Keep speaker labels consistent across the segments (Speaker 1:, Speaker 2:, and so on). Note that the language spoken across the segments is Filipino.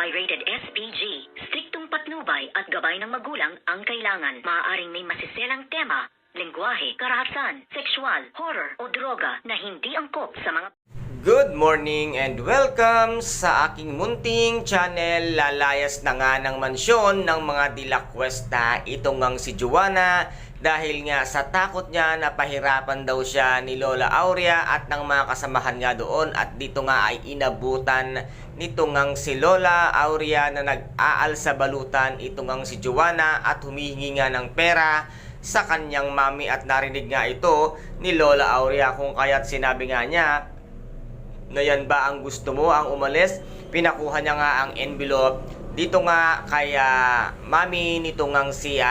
Speaker 1: ay rated SPG. Striktong patnubay at gabay ng magulang ang kailangan. Maaaring may masiselang tema, lengguwahe, karahasan, sexual, horror o droga na hindi angkop sa mga...
Speaker 2: Good morning and welcome sa aking munting channel. Lalayas na nga ng mansyon ng mga Dilacuesta itong ngang si Joanna dahil nga sa takot niya na pahirapan daw siya ni Lola Aurea at ng mga kasamahan nga doon, at dito nga ay inabutan nito ngang si Lola Aurea na nag-aal sa balutan itong ngang si Joanna at humihingi nga ng pera sa kanyang mami, at narinig nga ito ni Lola Aurea kung kaya't sinabi nga niya na yan ba ang gusto mo, ang umalis. Pinakuha niya nga ang envelope dito nga kaya mami nito ngang si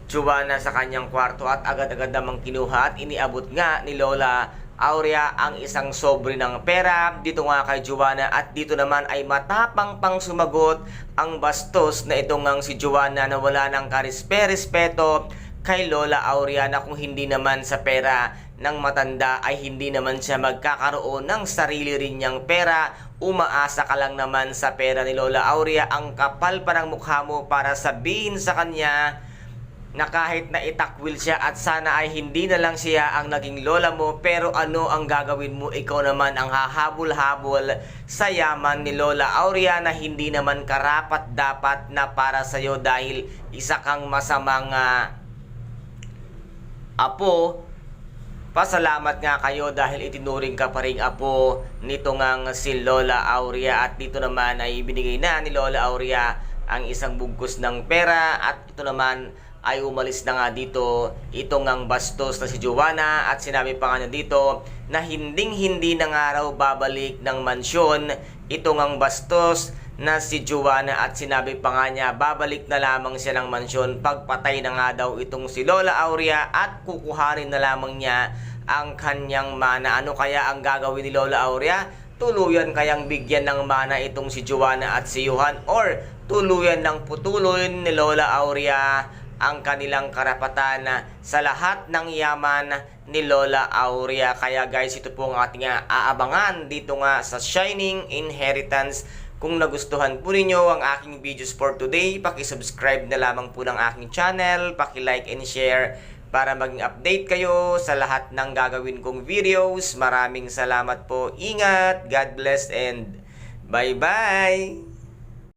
Speaker 2: Joanna sa kanyang kwarto, at agad-agad namang kinuha at iniabot nga ni Lola Aurea ang isang sobre ng pera dito nga kay Joanna, at dito naman ay matapang pang sumagot ang bastos na itong ngang si Joanna na wala ng karispe-respeto kay Lola Aurea, na kung hindi naman sa pera ng matanda ay hindi naman siya magkakaroon ng sarili rin niyang pera. Umaasa ka lang naman sa pera ni Lola Aurea. Ang kapal pa ng mukha mo para sabihin sa kanya na kahit na itakwil siya at sana ay hindi na lang siya ang naging lola mo, pero ano ang gagawin mo? Ikaw naman ang hahabol-habol sa yaman ni Lola Aurea na hindi naman karapat-dapat na para sa'yo dahil isa kang masamang apo. Pasalamat nga kayo dahil itinuring ka pa ring apo nito ngang si Lola Aurea, at dito naman ay binigay na ni Lola Aurea ang isang bugkos ng pera, at ito naman ay umalis na nga dito ito ngang bastos na si Joanna, at sinabi pa nga niya dito na hindi na nga raw babalik ng mansyon ito ngang bastos na si Joanna, at sinabi pa nga niya babalik na lamang siya ng mansyon pagpatay na nga daw itong si Lola Aurea, at kukuhanin na lamang niya ang kanyang mana. Ano kaya ang gagawin ni Lola Aurea? Tuluyan kayang bigyan ng mana itong si Joanna at si Johan, or tuluyan lang putulin ni Lola Aurea ang kanilang karapatan sa lahat ng yaman ni Lola Aurea? Kaya guys, ito po ang ating aabangan dito nga sa Shining Inheritance. Kung nagustuhan po ninyo ang aking videos for today, paki-subscribe na lamang po ng aking channel, paki-like and share para maging update kayo sa lahat ng gagawin kong videos. Maraming salamat po. Ingat, God bless, and bye-bye!